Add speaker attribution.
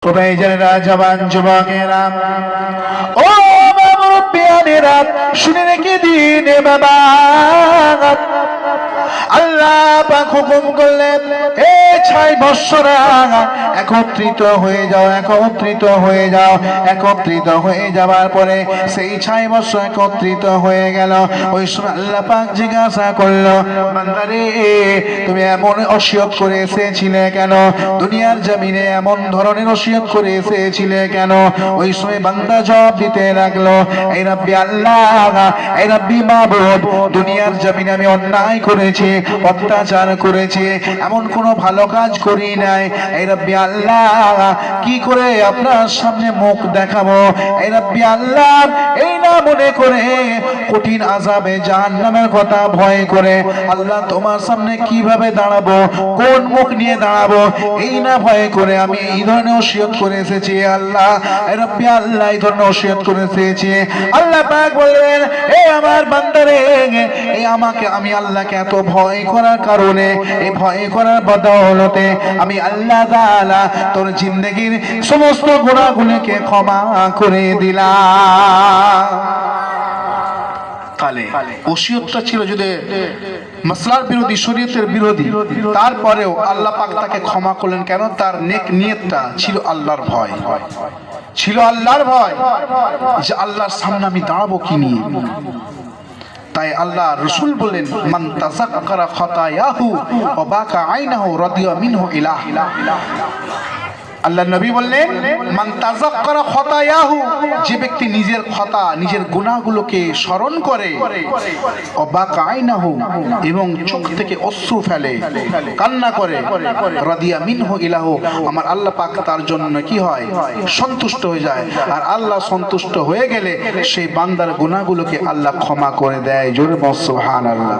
Speaker 1: ভাইজানেরা, জওয়ান যুবকেরা, ও মুরব্বিয়ানেরা, শুনে রেখে দিন বাবা, আল্লাহ পাক হুকুম করলেন, এ 6 বৎসরা একত্রিত হয়ে যাও, একত্রিত হয়ে যাও। একত্রিত হয়ে যাওয়ার পরে সেই 6 বৎসর একত্রিত হয়ে গেল। ওই সময় আল্লাহ পাক জিজ্ঞাসা করলো, বান্দারে তুমি এমন ওসিয়ত করে এসেছিলে কেন? দুনিয়ার জমিনে এমন ধরনের ওসিয়ত করে এসেছিলে কেন? ওই সময় বান্দা জবাব দিতে লাগলো, এই রব্বি আল্লাহ, এই রব্বি মাবুদ, দুনিয়ার জমিনে আমি অন্যায় করেছি, অত্যাচার করেছি, এমন কোনো ভালো কাজ করি নাই। এই রব্বি আল্লাহ, কি করে আপনার সামনে মুখ দেখাবো? এই রব্বি আল্লাহ, এই না মনে করে কঠিন আযাবে জাহান্নামের কথা ভয় করে আল্লাহ তোমার সামনে কিভাবে দাঁড়াবো, কোন মুখ নিয়ে দাঁড়াবো, এই না ভয় করে আমি এই ধরনের ওসিয়ত করে এসেছি। আল্লাহ, এই রব্বি আল্লাহ, এই ধরনের ওসিয়ত করে এসেছি। আল্লাহ পাক বললেন, এই আমার বান্দারে, এই আমাকে, আমি আল্লাহকে এত ভয় করার কারণে, এই ভয় করার বদৌলতে আমি আল্লাহ তাআলা তোর জিন্দেগির সমস্ত গুনাহগুলোকে ক্ষমা করে দিলাম। তাহলে ওসিয়তটা ছিল যদি মাসলার বিরোধী, শরীয়তের বিরোধী, তারপরেও আল্লাহ পাক তাকে ক্ষমা করলেন কেন? তার নেক নিয়তটা ছিল আল্লাহর ভয়, ছিল আল্লাহর ভয়, যে আল্লাহর সামনে আমি দাঁড়াবো কি নিয়ে। তাই আল্লাহ রাসূল বলেন, মান তাযাক্কারা খাতায়াহু ওয়া বাকা আইনাহু রাদিয়া মিনহু ইলাহ। আল্লাহ নবী বললেন, মান তাযাক্কারা খাতায়াহু, যে ব্যক্তি নিজের খতা, নিজের গুনাহগুলোকে স্মরণ করে, ওয়া বাকা আইনাহু, এবং চোখ থেকে অশ্রু ফেলে, কান্না করে, রাদিয়া মিনহু ইলাহু, আমার আল্লাহ পাক তার জন্য কি হয়? সন্তুষ্ট হয়ে যায়। আর আল্লাহ সন্তুষ্ট হয়ে গেলে সেই বান্দার গুনাহগুলোকে আল্লাহ ক্ষমা করে দেয়। জোরে বল সুবহানাল্লাহ।